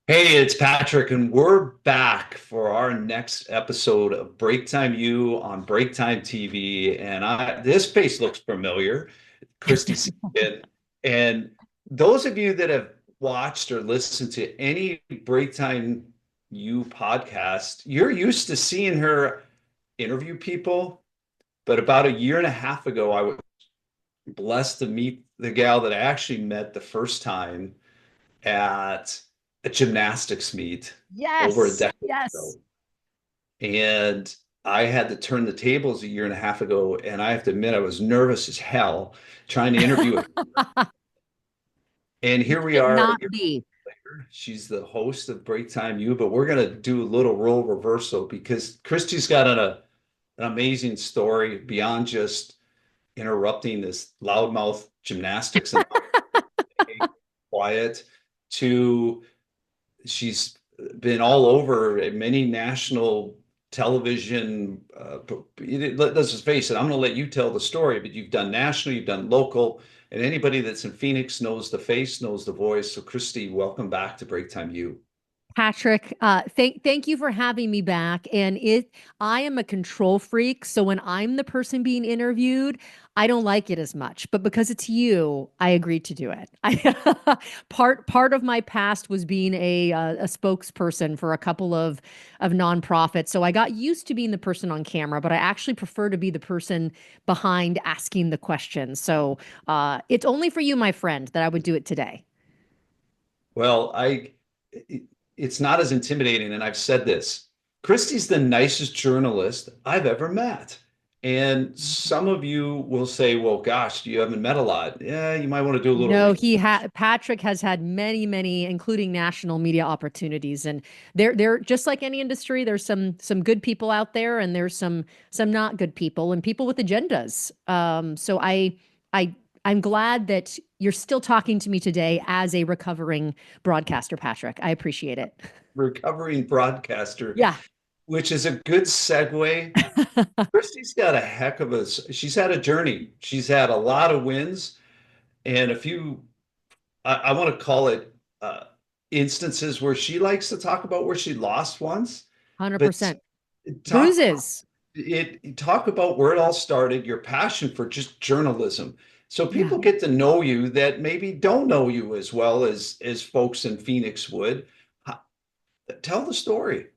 Hey, it's Patrick, and we're back for our next episode of Break Time U on Break Time TV. And this face looks familiar, Kristy Siefkin. And those of you that have watched or listened to any Break Time U podcast, you're used to seeing her interview people. But about a year and a half ago, I was blessed to meet the gal that I actually met the first time at a gymnastics meet over a Yes, decade yes. ago. And I had to turn the tables a year and a half ago. And I have to admit, I was nervous as hell trying to interview her. And You here we should are a not year be. later. She's the host of Break Time U, but we're going to do a little role reversal because Christy's got an amazing story beyond just interrupting this loudmouth gymnastics and quiet to she's been all over many national television. Let's just face it, I'm going to let you tell the story, but you've done national, you've done local, and anybody that's in Phoenix knows the face, knows the voice. So, Kristy, welcome back to Break Time U. Patrick, thank you for having me back. I am a control freak, so when I'm the person being interviewed, I don't like it as much. But because it's you, I agreed to do it. Part of my past was being a spokesperson for a couple of nonprofits, so I got used to being the person on camera. But I actually prefer to be the person behind asking the questions. So it's only for you, my friend, that I would do it today. Well, it's not as intimidating, and I've said this. Christy's the nicest journalist I've ever met. And some of you will say, well, gosh, you haven't met a lot. Yeah, you might want to do a little No, research. Patrick has had many, including national media opportunities. And they're just like any industry, there's some good people out there and there's some not good people and people with agendas. So I'm glad that you're still talking to me today as a recovering broadcaster, Patrick. I appreciate it. Recovering broadcaster, Yeah. which is a good segue. Christy's got a heck of she's had a journey. She's had a lot of wins and a few, I want to call it instances where she likes to talk about where she lost once, but 100%. talk Bruises. talk about where it all started, your passion for just journalism. So Yeah. people get to know you that maybe don't know you as well as folks in Phoenix would. Tell the story.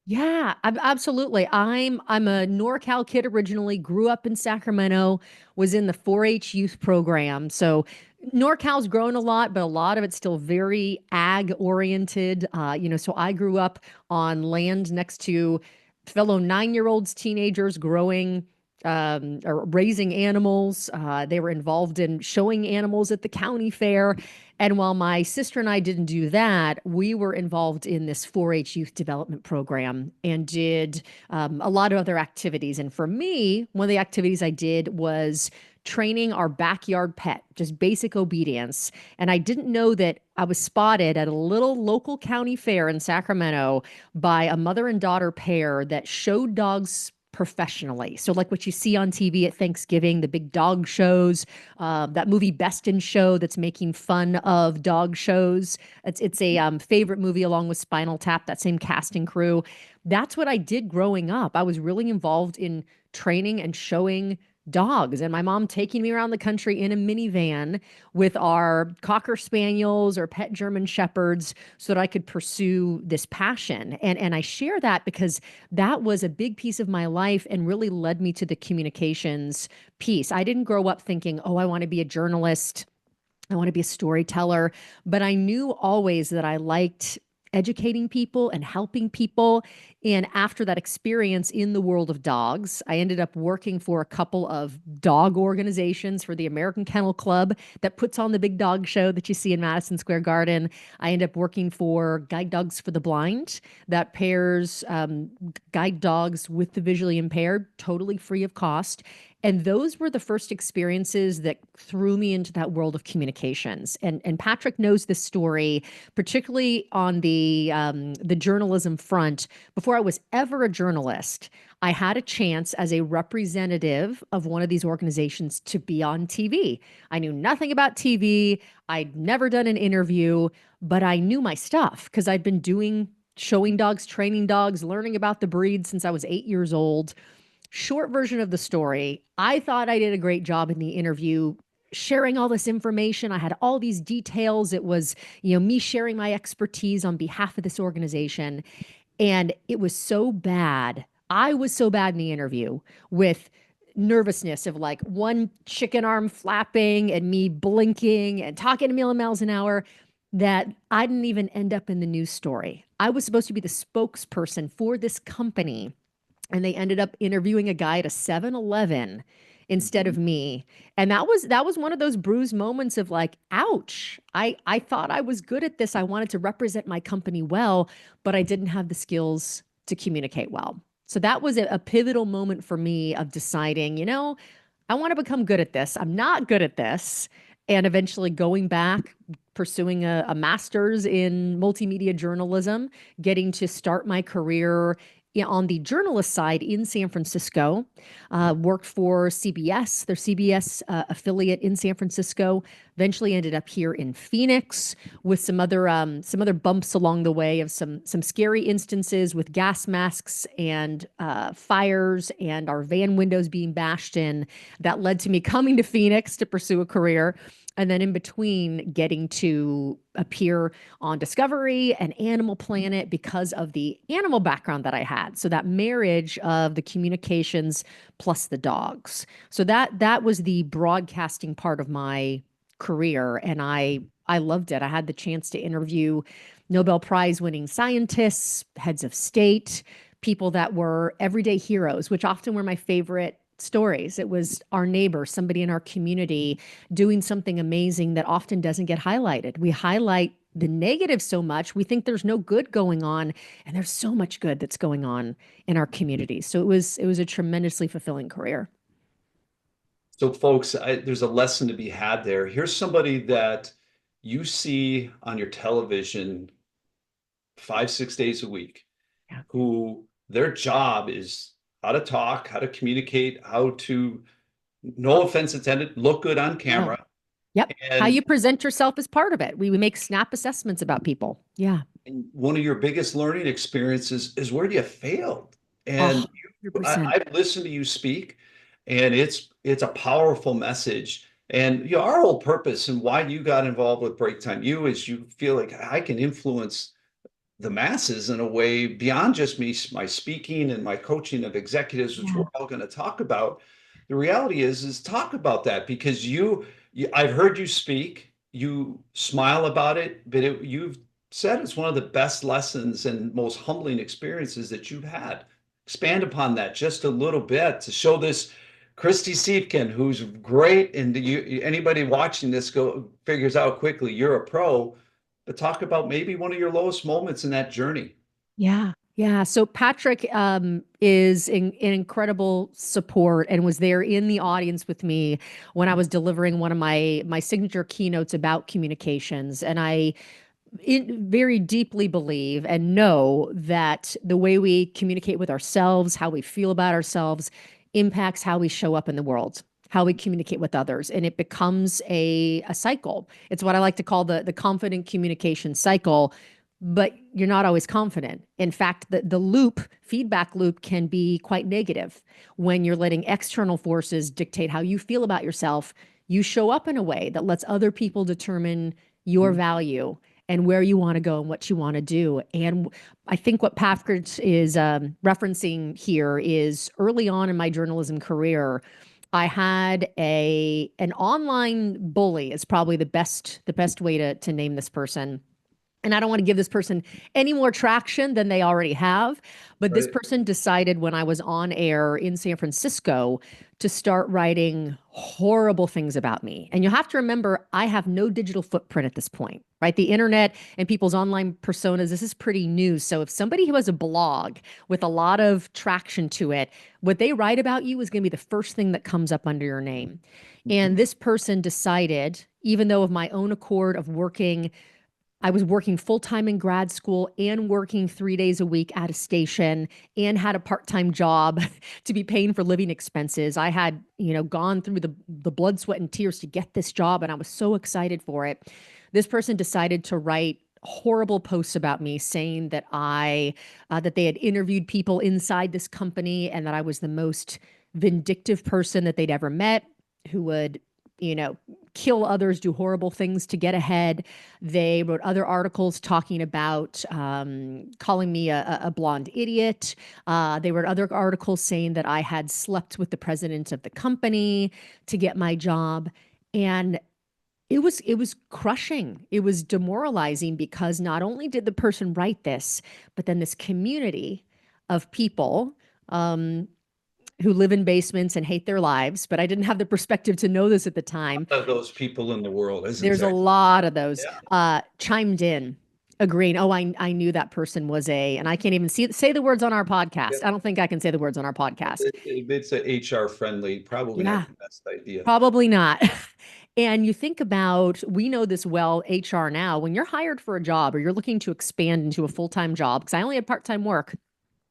Yeah, absolutely. I'm a NorCal kid originally, grew up in Sacramento, was in the 4-H youth program. So NorCal's grown a lot, but a lot of it's still very ag oriented. So I grew up on land next to fellow 9-year-olds, teenagers growing or raising animals. They were involved in showing animals at the county fair. And while my sister and I didn't do that, we were involved in this 4-H youth development program and did a lot of other activities. And for me, one of the activities I did was training our backyard pet, just basic obedience. And I didn't know that I was spotted at a little local county fair in Sacramento by a mother and daughter pair that showed dogs professionally. So, like what you see on TV at Thanksgiving, the big dog shows, that movie Best in Show that's making fun of dog shows. It's a favorite movie along with Spinal Tap, that same casting crew. That's what I did growing up. I was really involved in training and showing dogs, and my mom taking me around the country in a minivan with our Cocker Spaniels or pet German Shepherds so that I could pursue this passion. And I share that because that was a big piece of my life and really led me to the communications piece. I didn't grow up thinking, oh, I want to be a journalist. I want to be a storyteller. But I knew always that I liked educating people and helping people. And after that experience in the world of dogs, I ended up working for a couple of dog organizations for the American Kennel Club that puts on the big dog show that you see in Madison Square Garden. I ended up working for Guide Dogs for the Blind that pairs guide dogs with the visually impaired, totally free of cost. And those were the first experiences that threw me into that world of communications. And Patrick knows this story, particularly on the journalism front. Before I was ever a journalist, I had a chance as a representative of one of these organizations to be on TV. I knew nothing about TV. I'd never done an interview, but I knew my stuff because I'd been doing showing dogs, training dogs, learning about the breed since I was 8 years old. Short version of the story, I thought I did a great job in the interview, sharing all this information. I had all these details. It was, me sharing my expertise on behalf of this organization. And it was so bad. I was so bad in the interview with nervousness of like one chicken arm flapping and me blinking and talking a million miles an hour that I didn't even end up in the news story. I was supposed to be the spokesperson for this company, and they ended up interviewing a guy at a 7-Eleven instead of me. And that was one of those bruised moments of like, ouch. I thought I was good at this. I wanted to represent my company well, but I didn't have the skills to communicate well. So that was a pivotal moment for me of deciding, I want to become good at this. I'm not good at this. And eventually going back, pursuing a master's in multimedia journalism, getting to start my career on the journalist side in San Francisco, worked for CBS, their CBS affiliate in San Francisco. Eventually ended up here in Phoenix with some other bumps along the way of some scary instances with gas masks and fires and our van windows being bashed in. That led to me coming to Phoenix to pursue a career. And then in between, getting to appear on Discovery and Animal Planet because of the animal background that I had. So that marriage of the communications plus the dogs. So that was the broadcasting part of my career, and I loved it. I had the chance to interview Nobel Prize winning scientists, heads of state, people that were everyday heroes, which often were my favorite stories. It was our neighbor, somebody in our community doing something amazing that often doesn't get highlighted. We highlight the negative so much, we think there's no good going on, and there's so much good that's going on in our community. So it was a tremendously fulfilling career. So, folks, there's a lesson to be had there. Here's somebody that you see on your television 5, 6 days a week, Yeah. who their job is how to talk, how to communicate, how to, no offense intended, look good on No. camera. Yep. How And you present yourself is part of it. We make snap assessments about people. Yeah. one of your biggest learning experiences is where you failed. And 100%. I've listened to you speak, and it's a powerful message. And our whole purpose and why you got involved with Break Time U is you feel like I can influence the masses in a way beyond just me, my speaking and my coaching of executives, which Yeah. we're all going to talk about. The reality is talk about that because I've heard you speak, you smile about it, but you've said it's one of the best lessons and most humbling experiences that you've had. Expand upon that just a little bit to show this Kristy Siefkin, who's great, and anybody watching this figures out quickly you're a pro, but talk about maybe one of your lowest moments in that journey. Yeah. Yeah. So Patrick is in incredible support and was there in the audience with me when I was delivering one of my signature keynotes about communications. And I very deeply believe and know that the way we communicate with ourselves, how we feel about ourselves, impacts how we show up in the world, how we communicate with others. And it becomes a cycle. It's what I like to call the confident communication cycle. But you're not always confident. In fact, the feedback loop can be quite negative when you're letting external forces dictate how you feel about yourself. You show up in a way that lets other people determine your value and where you want to go and what you want to do. And I think what Patrick is referencing here is early on in my journalism career, I had an online bully is probably the best way to name this person. And I don't want to give this person any more traction than they already have. But this Right. person decided when I was on air in San Francisco to start writing horrible things about me. And you'll have to remember, I have no digital footprint at this point, right? The internet and people's online personas, this is pretty new. So if somebody who has a blog with a lot of traction to it, what they write about you is going to be the first thing that comes up under your name. Mhm. And this person decided, even though of my own accord of working, I was working full time in grad school and working 3 days a week at a station and had a part time job to be paying for living expenses. I had, gone through the blood, sweat, and tears to get this job, and I was so excited for it. This person decided to write horrible posts about me, saying that that they had interviewed people inside this company and that I was the most vindictive person that they'd ever met, who would, you know, kill others, do horrible things to get ahead. They wrote other articles talking about calling me a blonde idiot. They wrote other articles saying that I had slept with the president of the company to get my job. And it was crushing. It was demoralizing because not only did the person write this, but then this community of people um, who live in basements and hate their lives, but I didn't have the perspective to know this at the time. Of those people in the world, isn't There's a there? lot of those Yeah. chimed in, agreeing. Oh, I knew that person was and I can't even say the words on our Yeah. podcast. I don't think I can say the words on our podcast. It's a HR friendly, probably not Yeah, the best idea. probably not. And you think about, we know this well, HR now, when you're hired for a job or you're looking to expand into a full-time job, because I only had part-time work,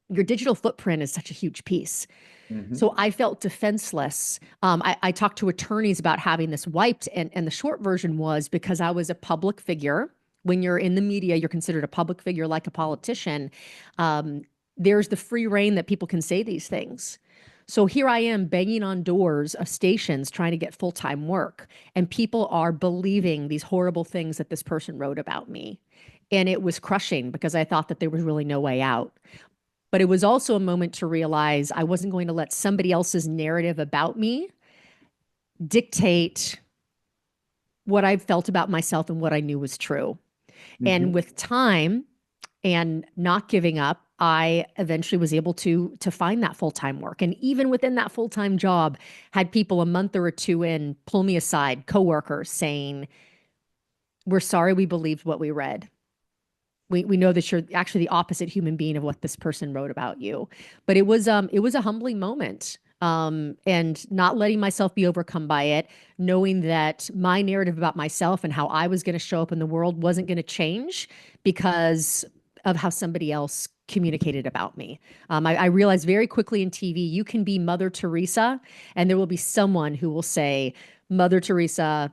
your digital footprint is such a huge piece. Mhm. So I felt defenseless. I talked to attorneys about having this wiped, and the short version was because I was a public figure. When you're in the media, you're considered a public figure like a politician. Um, there's the free reign that people can say these things. So here I am banging on doors of stations trying to get full time work, and people are believing these horrible things that this person wrote about me. And it was crushing because I thought that there was really no way out. But it was also a moment to realize I wasn't going to let somebody else's narrative about me dictate what I felt about myself and what I knew was true. And Mhm. with time and not giving up, I eventually was able to find that full-time work. And even within that full-time job, had people a month or two in pull me aside, coworkers saying, "We're sorry we believed what we read. We know that you're actually the opposite human being of what this person wrote about you." But it was a humbling moment. And not letting myself be overcome by it, knowing that my narrative about myself and how I was going to show up in the world wasn't going to change because of how somebody else communicated about me. I realized very quickly in TV, you can be Mother Teresa, and there will be someone who will say, Mother Teresa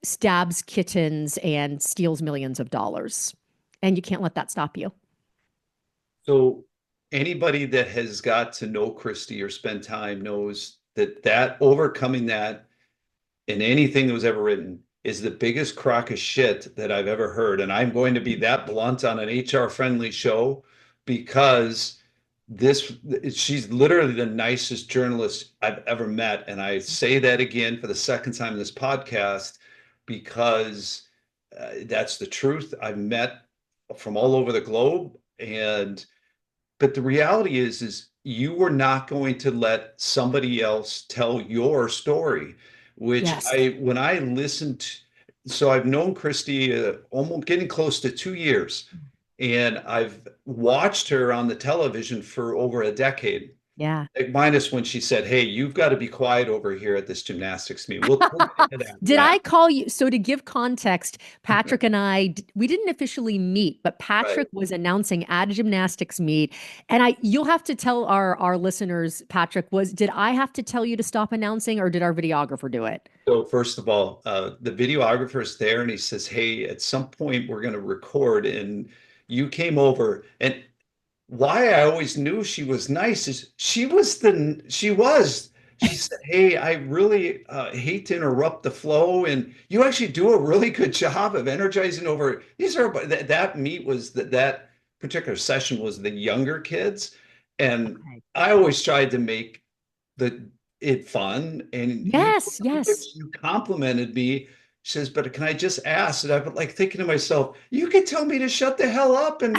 stabs kittens and steals millions of dollars. And you can't let that stop you. So anybody that has got to know Kristy or spend time knows that overcoming that in anything that was ever written is the biggest crock of shit that I've ever heard. And I'm going to be that blunt on an HR friendly show because this she's literally the nicest journalist I've ever met. And I say that again for the second time in this podcast because that's the truth. I've met from all over the globe, and but the reality is you were not going to let somebody else tell your story, which Yes. when I listened, so I've known Kristy almost getting close to 2 years, and I've watched her on the television for over a decade. Yeah. Like minus when she said, "Hey, you've got to be quiet over here at this gymnastics meet." We'll get into that. Did Yeah, I call you? So to give context, Patrick and we didn't officially meet, but right. Patrick was announcing at a gymnastics meet. And you'll have to tell our listeners, Patrick, did I have to tell you to stop announcing or did our videographer do it? So first of all, the videographer is there and he says, "Hey, at some point we're going to record." And you came over, and why I always knew she was nice is she said, "Hey, I really hate to interrupt the flow, and you actually do a really good job of energizing over these are that meet was that particular session was the younger kids, and Okay. I always tried to make the it fun, and Yes, yes. you complimented me." She says, "But can I just ask?" And I'm like thinking to myself, you could tell me to shut the hell up, and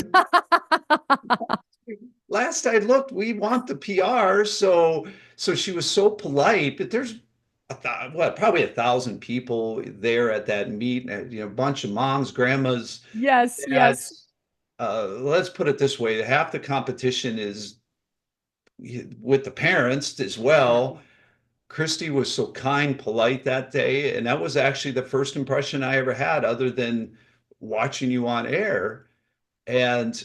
last I looked, we want the PR. So So she was so polite, but there's probably 1,000 people there at that meet, a bunch of moms, grandmas, Yes, yes. dads. Let's put it this way, half the competition is with the parents as Yeah. well. Kristy was so kind, polite that day, and that was actually the first impression I ever had, other than watching you on air. And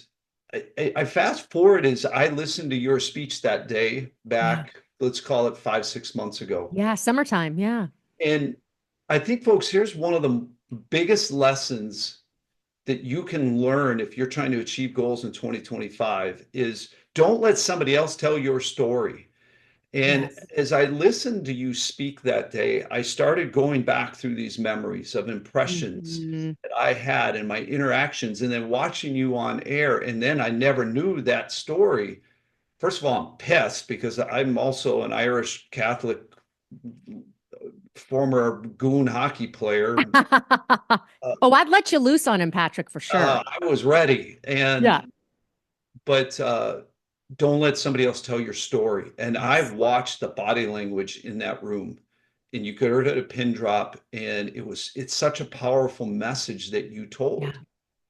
I fast forward as I listened to your speech that day Yeah. back, let's call it 5, 6 months ago. Yeah. Summertime. Yeah. And I think, folks, here's one of the biggest lessons that you can learn if you're trying to achieve goals in 2025 is don't let somebody else tell your story. And Yes. as I listened to you speak that day, I started going back through these memories of impressions Mhm. that I had in my interactions, and then watching you on air. And then I never knew that story. First of all, I'm pissed because I'm also an Irish Catholic former goon hockey player. Uh, Oh, I'd let you loose on him, Patrick, for sure. I was ready, Yeah. but don't let somebody else tell your story. And I've Yes. watched the body language in that room, and you could heard it a pin drop, and it's such a powerful message that you Yeah. told.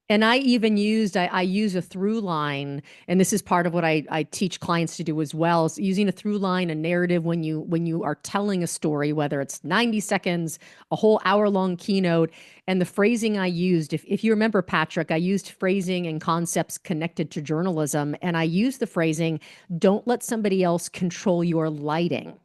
And I even I use a through line, and this is part of what I teach clients to do as well, is using a through line, a narrative when you are telling a story, whether it's 90 seconds, a whole hour long keynote. And the phrasing I used, if you remember, Patrick, I used phrasing and concepts connected to journalism. And I used the phrasing, don't let somebody else control your lighting.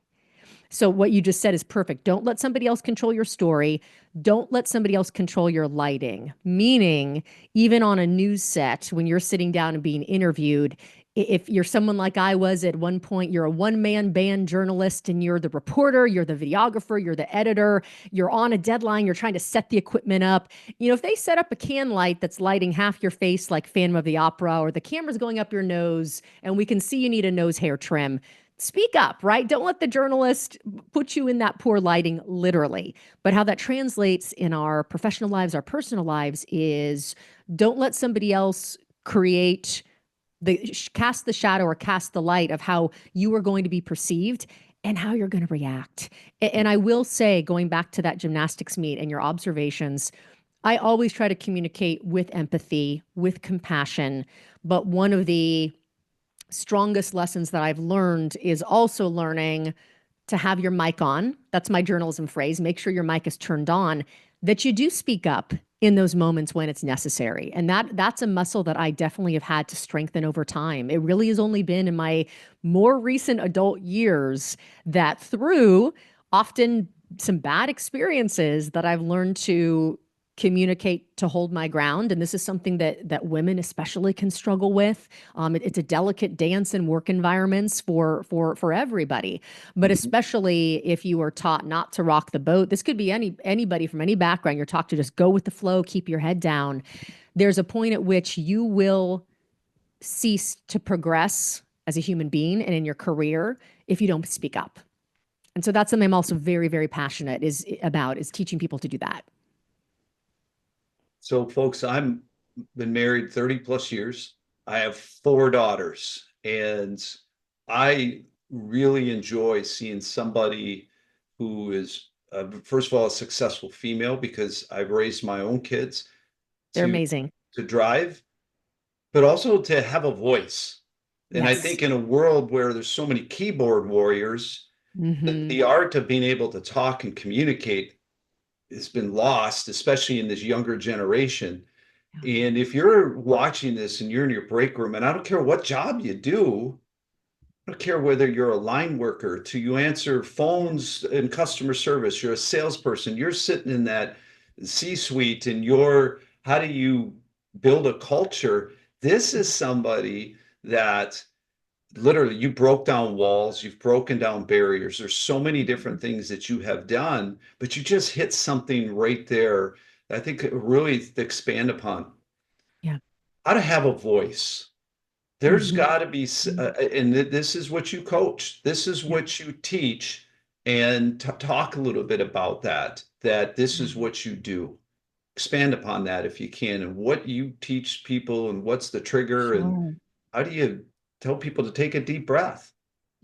So what you just said is perfect. Don't let somebody else control your story. Don't let somebody else control your lighting. Meaning, even on a news set, when you're sitting down and being interviewed, if you're someone like I was at one point, you're a one-man band journalist and you're the reporter, you're the videographer, you're the editor, you're on a deadline, you're trying to set the equipment up. If they set up a can light that's lighting half your face like Phantom of the Opera, or the camera's going up your nose and we can see you need a nose hair trim, speak up, right? Don't let the journalist put you in that poor lighting, literally. But how that translates in our professional lives, our personal lives, is don't let somebody else create cast the shadow or cast the light of how you are going to be perceived and how you're going to react. And I will say, going back to that gymnastics meet and your observations, I always try to communicate with empathy, with compassion. But one of the strongest lessons that I've learned is also learning to have your mic on. That's my journalism phrase. Make sure your mic is turned on, that you do speak up in those moments when it's necessary. And that's a muscle that I definitely have had to strengthen over time. It really has only been in my more recent adult years that through often some bad experiences that I've learned to communicate, to hold my ground. And this is something that women especially can struggle with. It's a delicate dance in work environments for everybody, but Mhm. especially if you are taught not to rock the boat. This could be anybody from any background. You're taught to just go with the flow, keep your head down. There's a point at which you will cease to progress as a human being and in your career if you don't speak up. And so that's something I'm also very, very passionate is teaching people to do that. So, folks, I'm been married 30 plus years. I have 4 daughters, and I really enjoy seeing somebody who is, first of all, a successful female because I've raised my own kids They're to amazing. drive, but also to have a voice. And I Yes. think in a world where there's so many keyboard warriors, Hmm. the art of being able to talk and communicate has been lost, especially in this younger generation. And if you're watching this and you're in your break room, and I don't care what job you do, I don't care whether you're a line worker, to you answer phones in customer service, you're a salesperson, you're sitting in that C-suite and how do you build a culture? This is somebody that literally you broke down walls, you've broken down barriers. There's so many different things that you have done, but you just hit something right there that I think really to expand upon. Yeah. How to have a voice. There's Hmm. got to be, and this is what you coach, this is Yeah. what you teach, and talk a little bit about that, that this is Yeah. what you do. Expand upon that if you can, and what you teach people, and what's the trigger, and Sure. how do you tell people to take a deep breath?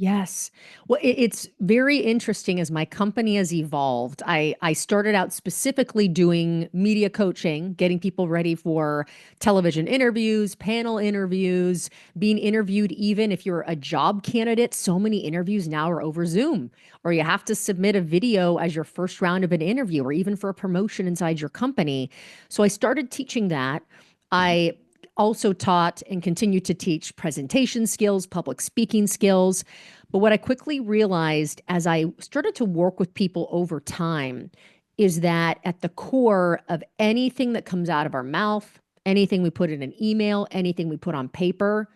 Yes. Well, it's very interesting as my company has evolved. I started out specifically doing media coaching, getting people ready for television interviews, panel interviews, being interviewed even if you're a job candidate. So many interviews now are over Zoom, or you have to submit a video as your first round of an interview, or even for a promotion inside your company. So I started teaching that. I also taught and continue to teach presentation skills, public speaking skills. But what I quickly realized as I started to work with people over time is that at the core of anything that comes out of our mouth, anything we put in an email, anything we put on paper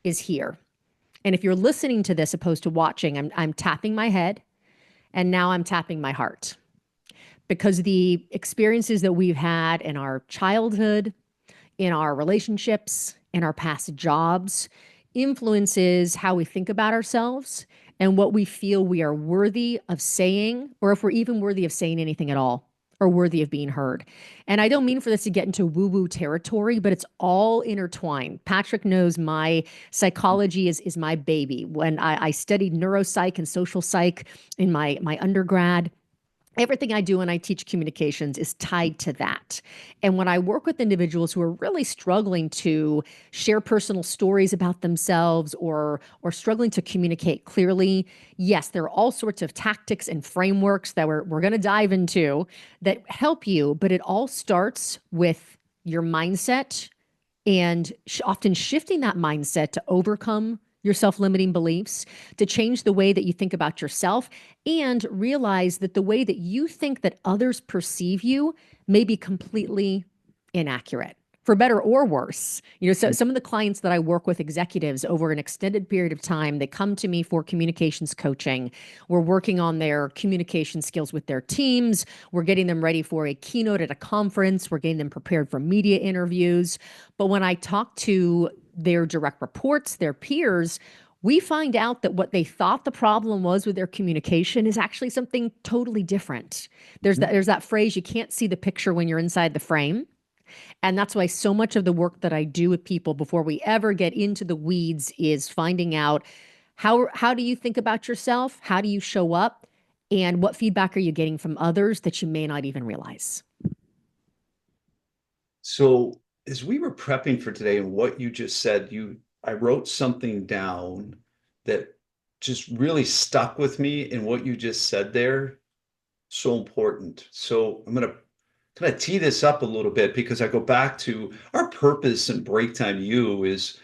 is here. And if you're listening to this opposed to watching, I'm tapping my head and now I'm tapping my heart because the experiences that we've had in our childhood, in our relationships, in our past jobs, influences how we think about ourselves and what we feel we are worthy of saying, or if we're even worthy of saying anything at all, or worthy of being heard. And I don't mean for this to get into woo-woo territory, but it's all intertwined. Patrick knows my psychology is my baby. When I studied neuropsych and social psych in my undergrad, everything I do when I teach communications is tied to that. And when I work with individuals who are really struggling to share personal stories about themselves or struggling to communicate clearly, yes, there are all sorts of tactics and frameworks that we're going to dive into that help you, but it all starts with your mindset and often shifting that mindset to overcome your self-limiting beliefs, to change the way that you think about yourself, and realize that the way that you think that others perceive you may be completely inaccurate, for better or worse. So some of the clients that I work with, executives, over an extended period of time, they come to me for communications coaching. We're working on their communication skills with their teams. We're getting them ready for a keynote at a conference. We're getting them prepared for media interviews. But when I talk to their direct reports, their peers, we find out that what they thought the problem was with their communication is actually something totally different. There's that phrase, you can't see the picture when you're inside the frame. And that's why so much of the work that I do with people before we ever get into the weeds is finding out how do you think about yourself? How do you show up? And what feedback are you getting from others that you may not even realize? So as we were prepping for today and what you just said, I wrote something down that just really stuck with me in what you just said there. So important. So I'm gonna kind of tee this up a little bit because I go back to our purpose in Break Time U is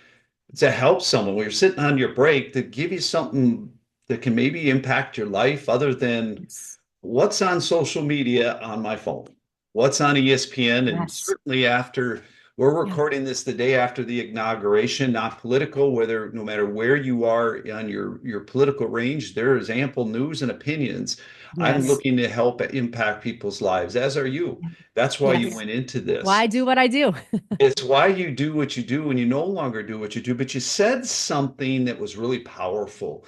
to help someone when you're sitting on your break to give you something that can maybe impact your life other than Yes. what's on social media on my phone, what's on ESPN, and Yes. certainly after we're Yeah. recording this the day after the inauguration, not political, whether no matter where you are on your political range, there is ample news and opinions. I'm Yes. looking to help impact people's lives, as are you. That's why you Yes. went into Why this. I do what I do. It's why you do what you do and you no longer do what you do, but you said something that was really powerful.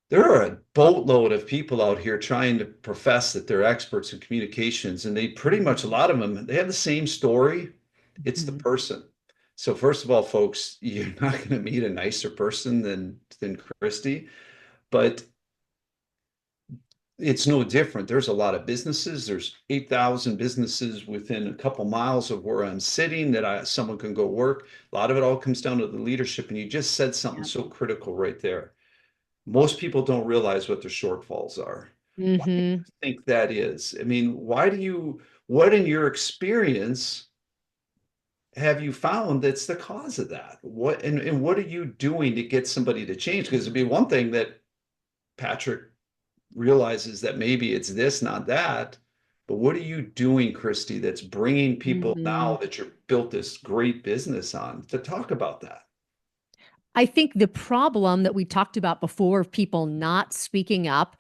There are a boatload of people out here trying to profess that they're experts in communications, and they pretty much, a lot of them, they have the same story. It's the Mhm. person. So first of all, folks, you're not going to meet a nicer person than Kristy, but it's no different. There's a lot of businesses. There's 8,000 businesses within a couple miles of where I'm sitting that someone can go work. A lot of it all comes down to the leadership, and you just said something Yeah. so critical right there. Most people don't realize what their shortfalls are. Why do you Hmm. think that is? I mean, what in your experience have you found that's the cause of that? And what are you doing to get somebody to change? Because it'd be one thing that Patrick realizes that maybe it's this, not that. But what are you doing, Kristy, that's bringing people Hmm. now that you've built this great business on to talk about that? I think the problem that we talked about before of people not speaking up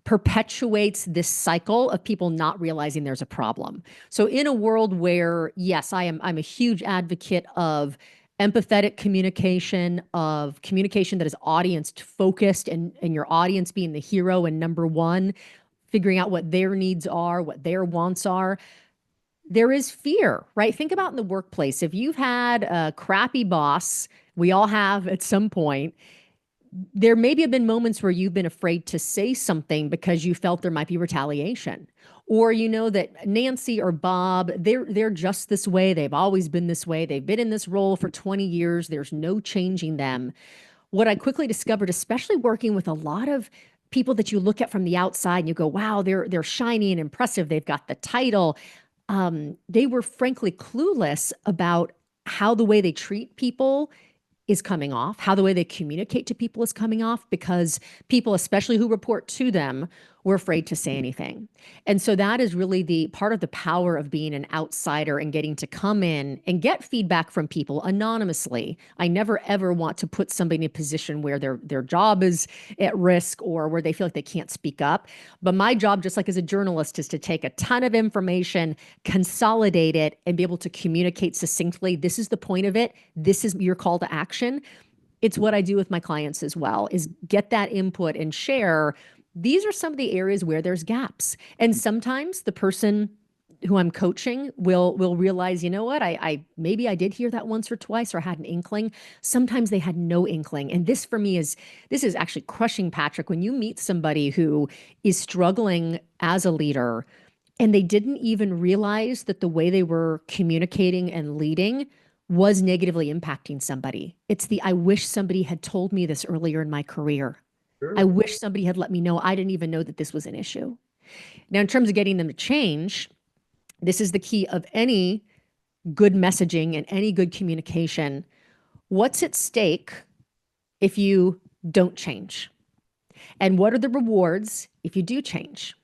perpetuates this cycle of people not realizing there's a problem. So in a world where, yes, I'm a huge advocate of empathetic communication, of communication that is audience focused and your audience being the hero and number one, figuring out what their needs are, what their wants are. There is fear, right? Think about in the workplace. If you've had a crappy boss, we all have at some point, there maybe have been moments where you've been afraid to say something because you felt there might be retaliation, or you know that Nancy or Bob, they're just this way, they've always been this way, they've been in this role for 20 years, there's no changing them. What I quickly discovered, especially working with a lot of people that you look at from the outside and you go, wow, they're shiny and impressive, they've got the title, they were frankly clueless about how the way they treat people is coming off, how the way they communicate to people is coming off, because people, especially who report to them, were afraid to say anything. And so that is really the part of the power of being an outsider and getting to come in and get feedback from people anonymously. I never ever want to put somebody in a position where their job is at risk or where they feel like they can't speak up. But my job, just like as a journalist, is to take a ton of information, consolidate it, and be able to communicate succinctly. This is the point of it. This is your call to action. It's what I do with my clients as well, is get that input and share. These are some of the areas where there's gaps. And sometimes the person who I'm coaching will realize, you know what, I maybe I did hear that once or twice or had an inkling. Sometimes they had no inkling. And this for me is this is actually crushing, Patrick, when you meet somebody who is struggling as a leader and they didn't even realize that the way they were communicating and leading was negatively impacting somebody. It's the I wish somebody had told me this earlier in my career. I Sure. wish somebody had let me know. I didn't even know that this was an issue. Now, in terms of getting them to change, this is the key of any good messaging and any good communication. What's at stake if you don't change? And what are the rewards if you do change?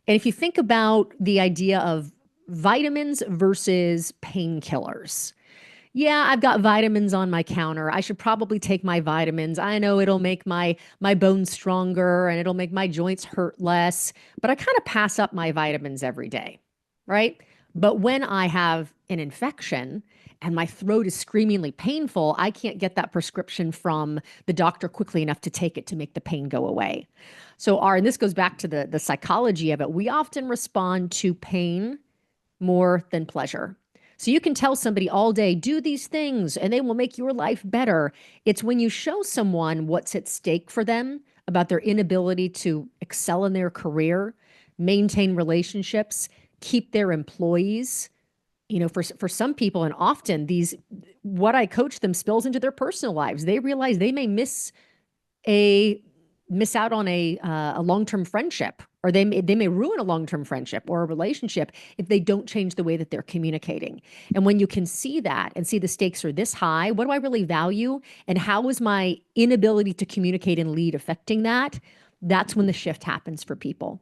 And if you think about the idea of vitamins versus painkillers, yeah, I've got vitamins on my counter. I should probably take my vitamins. I know it'll make my bones stronger and it'll make my joints hurt less, but I kind of pass up my vitamins every day, right? But when I have an infection and my throat is screamingly painful, I can't get that prescription from the doctor quickly enough to take it to make the pain go away. So and this goes back to the psychology of it. We often respond to pain more than pleasure. So you can tell somebody all day, do these things and they will make your life better. It's when you show someone what's at stake for them about their inability to excel in their career, maintain relationships, keep their employees. You know, for some people, and often these, what I coach them spills into their personal lives. They realize they may a miss out on a long-term friendship, or they may ruin a long-term friendship or a relationship if they don't change the way that they're communicating. And when you can see that and see the stakes are this high, what do I really value and how is my inability to communicate and lead affecting that? That's when the shift happens for people.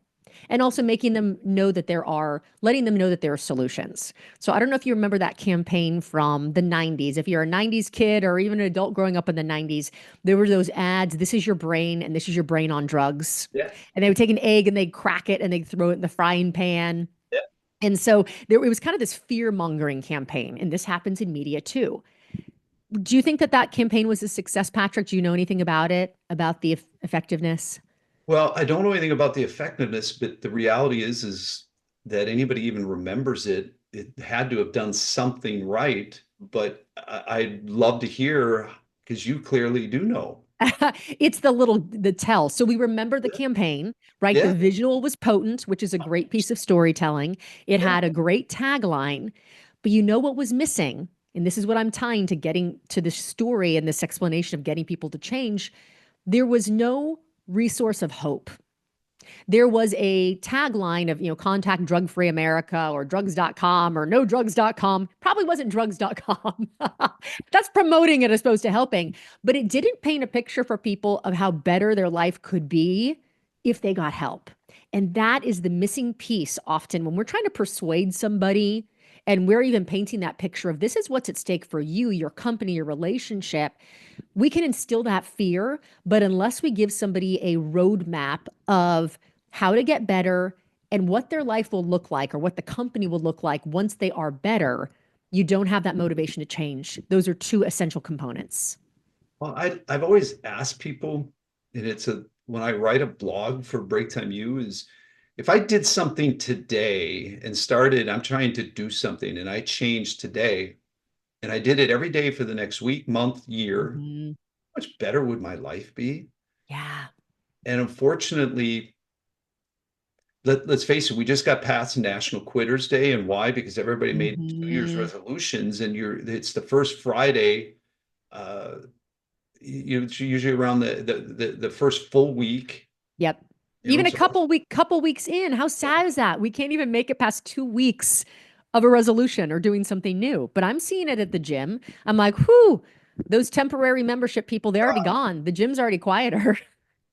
And also making them know that letting them know that there are solutions. So I don't know if you remember that campaign from the 90s. If you're a 90s kid or even an adult growing up in the 90s, there were those ads, this is your brain and this is your brain on drugs. Yeah. And they would take an egg and they'd crack it and they'd throw it in the frying pan. Yeah. And so it was kind of this fear mongering campaign. And this happens in media too. Do you think that campaign was a success, Patrick? Do you know anything about it, about the effectiveness? Well, I don't know anything about the effectiveness, but the reality is that anybody even remembers it, it had to have done something right. But I'd love to hear because you clearly do know. It's the tell. So we remember the campaign, right? The Yeah, visual was potent, which is a great piece of storytelling. It yeah. had a great tagline, but you know what was missing? And this is what I'm tying to getting to this story and this explanation of getting people to change. There was no resource of hope. There was a tagline of, contact drug free America or drugs.com or no drugs.com. Probably wasn't drugs.com. That's promoting it as opposed to helping, but it didn't paint a picture for people of how better their life could be if they got help. And that is the missing piece often when we're trying to persuade somebody and we're even painting that picture of this is what's at stake for you, your company, your relationship. We can instill that fear, but unless we give somebody a roadmap of how to get better and what their life will look like or what the company will look like once they are better, you don't have that motivation to change. Those are two essential components. Well, I've always asked people, and when I write a blog for BreaktimeU is if I did something today and I'm trying to do something and I changed today and I did it every day for the next week, month, year, Mhm. much better would my life be? Yeah. And unfortunately, let's face it, we just got past National Quitters Day. And why? Because everybody made New Year's Hmm. resolutions, and it's the first Friday. Uh, it's usually around the first full week. Yep. You know, Even a it's couple weeks in, how sad is that? We can't even make it past 2 weeks of a resolution or doing something new. But I'm seeing it at the gym. I'm like, whew, those temporary membership people, they're already gone. The gym's already quieter.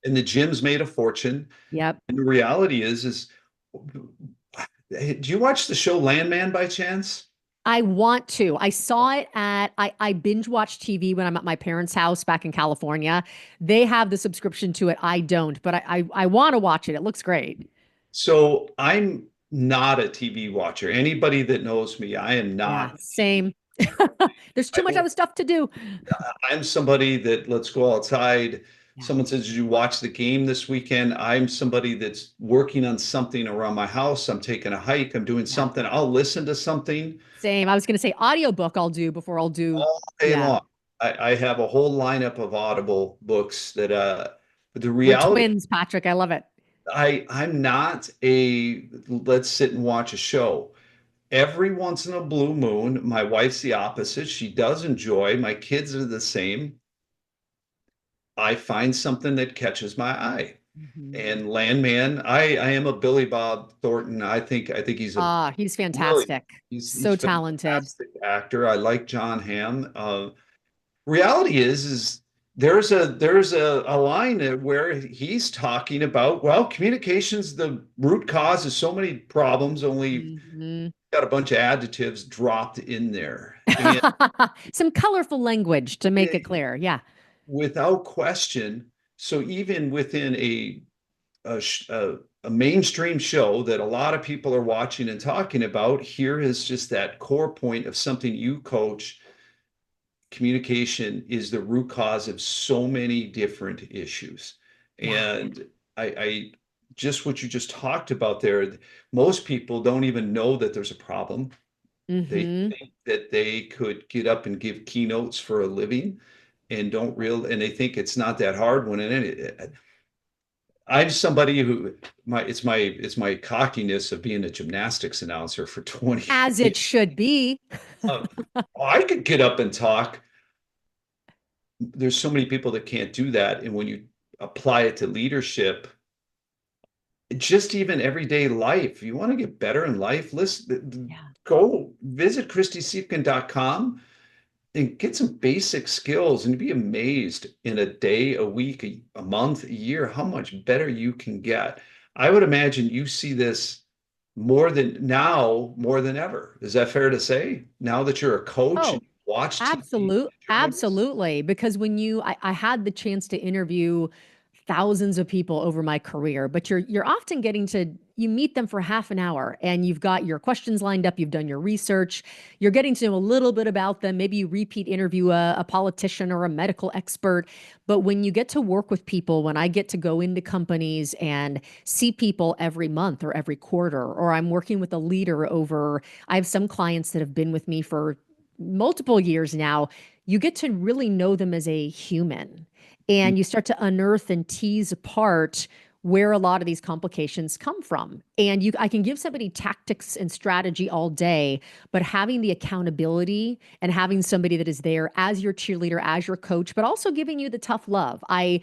and the gym's made a fortune. Yep. And the reality is, hey, do you watch the show Landman by chance? I want to. I saw it I binge watch TV when I'm at my parents' house back in California. They have the subscription to it. I don't, but I want to watch it. It looks great. So I'm not a TV watcher. Anybody that knows me, I am Yeah, not. same. There's I too much will, other stuff to do. I'm somebody that let's go outside. Yeah. Someone says, did you watch the game this weekend? I'm somebody that's working on something around my house. I'm taking a hike. I'm doing Yeah. something. I'll listen to something Same. I was going to say audiobook I'll do before I'll do. all day Yeah. long. I have a whole lineup of Audible books that but the We're reality, twins, Patrick. I love it. I'm not a let's sit and watch a show. Every once in a blue moon, my wife's the opposite. She does enjoy, my kids are the same. I find something that catches my eye. Mhm. And Landman, I am a Billy Bob Thornton. I think he's a Ah, he's really fantastic. he's So a talented. fantastic actor. I like John Hamm. Reality is there's a line where he's talking about, well, communication's the root cause of so many problems, only Mhm. got a bunch of adjectives dropped in there. And Some colorful language to make it clear. Yeah. without question, so even within a, a mainstream show that a lot of people are watching and talking about, here is just that core point of something you coach. Communication is the root cause of so many different issues. Yeah. And I just what you just talked about there, most people don't even know that there's a problem. They Hmm. think that they could get up and give keynotes for a living and don't real and they think it's not that hard when I'm somebody who it's my cockiness of being a gymnastics announcer for 20 As it years. should be. Um, I could get up and talk. There's so many people that can't do that. And when you apply it to leadership, just even everyday life, you want to get better in life, listen, Yeah. go visit KristySiefkin.com and get some basic skills and be amazed in a day, a week, a month, a year, how much better you can get. I would imagine you see this more than ever. Is that fair to say? Now that you're a coach and Oh, you watch TV journalists? absolutely. Because when I had the chance to interview thousands of people over my career, but you're often getting to you meet them for half an hour and you've got your questions lined up, you've done your research, you're getting to know a little bit about them. Maybe you repeat interview a politician or a medical expert. But when you get to work with people, when I get to go into companies and see people every month or every quarter, or I'm working with a leader over, I have some clients that have been with me for multiple years now, you get to really know them as a human and you start to unearth and tease apart where a lot of these complications come from. And I can give somebody tactics and strategy all day, but having the accountability and having somebody that is there as your cheerleader, as your coach, but also giving you the tough love. I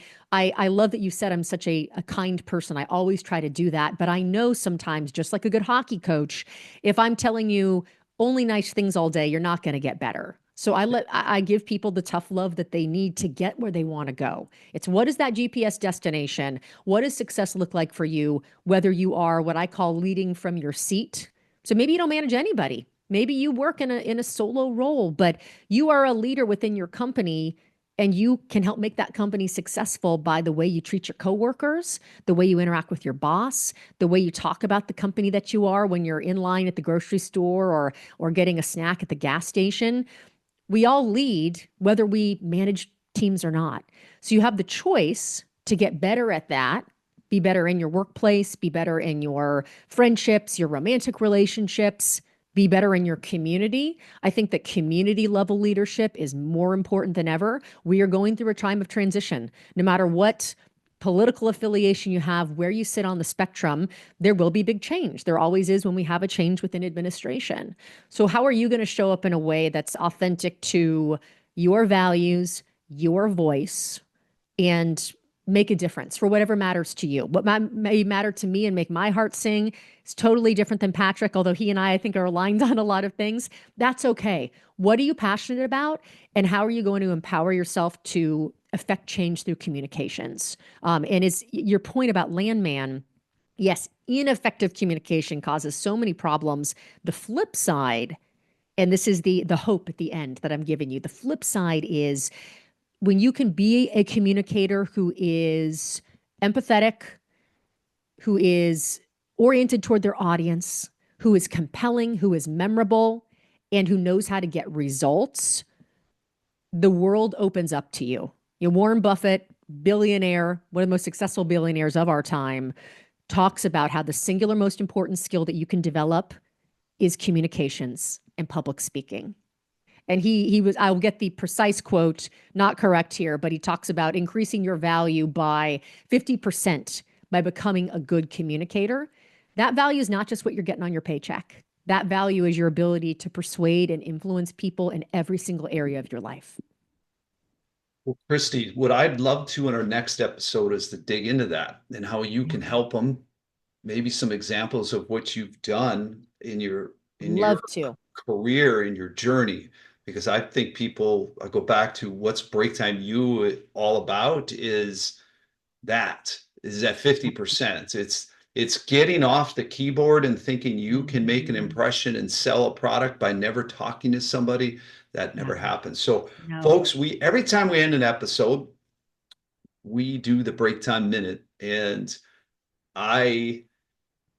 love that you said I'm such a kind person. I always try to do that, but I know sometimes, just like a good hockey coach, if I'm telling you only nice things all day, you're not going to get better. So I give people the tough love that they need to get where they want to go. It's what is that GPS destination? What does success look like for you, whether you are what I call leading from your seat? So maybe you don't manage anybody. Maybe you work in a solo role, but you are a leader within your company and you can help make that company successful by the way you treat your coworkers, the way you interact with your boss, the way you talk about the company that you are when you're in line at the grocery store or getting a snack at the gas station. We all lead, whether we manage teams or not. So you have the choice to get better at that, be better in your workplace, be better in your friendships, your romantic relationships, be better in your community. I think that community level leadership is more important than ever. We are going through a time of transition. No matter what political affiliation you have, where you sit on the spectrum, there will be big change. There always is when we have a change within administration. So, how are you going to show up in a way that's authentic to your values, your voice, and make a difference for whatever matters to you? What may matter to me and make my heart sing is totally different than Patrick, although he and I think, are aligned on a lot of things. That's okay. What are you passionate about? And how are you going to empower yourself to affect change through communications? And it's your point about Landman. Yes, ineffective communication causes so many problems. The flip side, and this is the hope at the end that I'm giving you. The flip side is when you can be a communicator who is empathetic, who is oriented toward their audience, who is compelling, who is memorable, and who knows how to get results, the world opens up to you. Warren Buffett, billionaire, one of the most successful billionaires of our time, talks about how the singular most important skill that you can develop is communications and public speaking. And he was, I'll get the precise quote, not correct here, but he talks about increasing your value by 50% by becoming a good communicator. That value is not just what you're getting on your paycheck. That value is your ability to persuade and influence people in every single area of your life. Well, Kristy, what I'd love to in our next episode is to dig into that and how you can help them. Maybe some examples of what you've done in your Love to. career, in your journey, because I think people, I go back to what's BreaktimeU all about is that 50%. It's getting off the keyboard and thinking you can make an impression and sell a product by never talking to somebody. That never happens. So, No. folks, we every time we end an episode, we do the break time minute, and I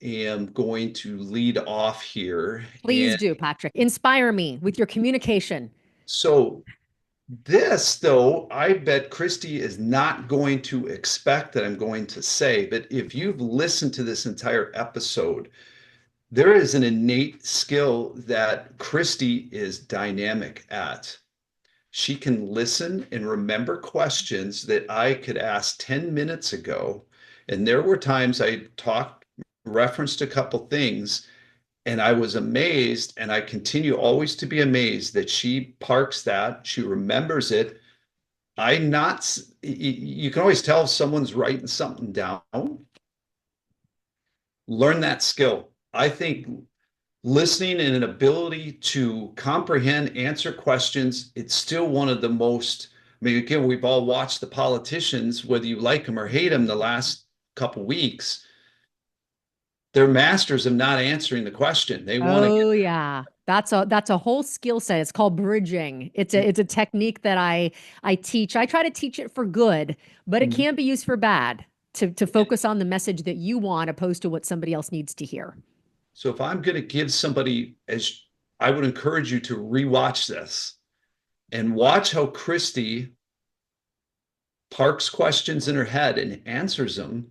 am going to lead off here. Please And do, Patrick. Inspire me with your communication. so this, though, I bet Kristy is not going to expect that I'm going to say, but if you've listened to this entire episode, there is an innate skill that Kristy is dynamic at. She can listen and remember questions that I could ask 10 minutes ago. And there were times I referenced a couple things, and I was amazed, and I continue always to be amazed that she parks that, she remembers it. You can always tell if someone's writing something down. Learn that skill. I think listening and an ability to comprehend, answer questions, it's still one of the most, I mean, again, we've all watched the politicians, whether you like them or hate them, the last couple weeks. They're masters of not answering the question. They want to get. Oh yeah. That's a whole skill set. It's called bridging. It's a technique that I teach. I try to teach it for good, but it can be used for bad to focus on the message that you want opposed to what somebody else needs to hear. So if I'm going to give somebody, as I would encourage you to rewatch this and watch how Kristy parks questions in her head and answers them,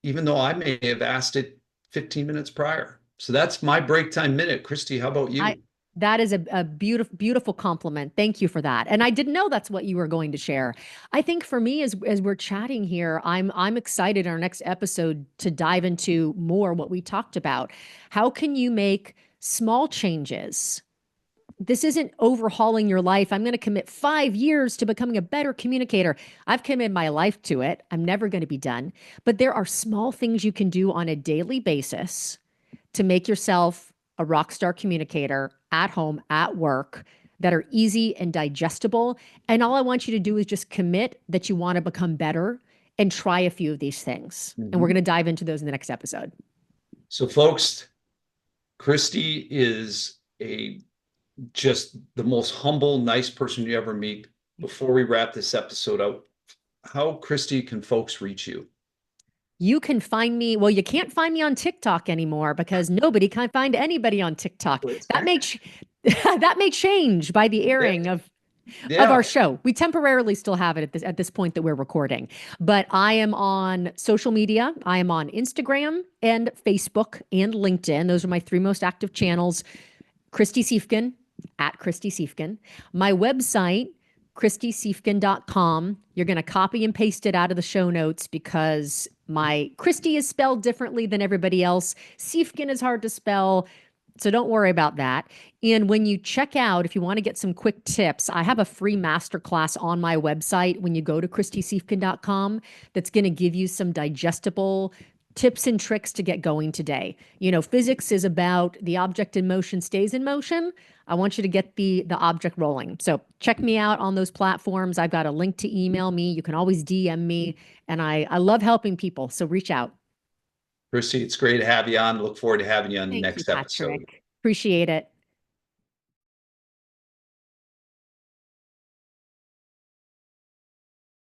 even though I may have asked it 15 minutes prior. So that's my break time minute. Kristy, how about you? That is a beautiful, beautiful compliment. Thank you for that. And I didn't know that's what you were going to share. I think for me, as we're chatting here, I'm excited in our next episode to dive into more what we talked about. How can you make small changes? This isn't overhauling your life. I'm going to commit 5 years to becoming a better communicator. I've committed my life to it. I'm never going to be done. But there are small things you can do on a daily basis to make yourself a rock star communicator at home, at work, that are easy and digestible. And all I want you to do is just commit that you want to become better and try a few of these things. And we're going to dive into those in the next episode. So, folks, Kristy is just the most humble, nice person you ever meet. Before we wrap this episode out, how, Kristy, can folks reach you? You can find me. Well, you can't find me on TikTok anymore because nobody can find anybody on TikTok. That may change by the airing of our show. We temporarily still have it at this point that we're recording. But I am on social media. I am on Instagram and Facebook and LinkedIn. Those are my 3 most active channels. Kristy Siefkin, at Kristy Siefkin. My website, KristySiefkin.com. You're going to copy and paste it out of the show notes because my Kristy is spelled differently than everybody else. Siefkin is hard to spell. So don't worry about that. And when you check out, if you want to get some quick tips, I have a free masterclass on my website when you go to KristySiefkin.com that's going to give you some digestible tips and tricks to get going today. You know, physics is about the object in motion stays in motion. I want you to get the object rolling. So check me out on those platforms. I've got a link to email me. You can always DM me. And I love helping people. So reach out. Kristy, it's great to have you on. Look forward to having you on the Thank you, next episode. Patrick. Appreciate it.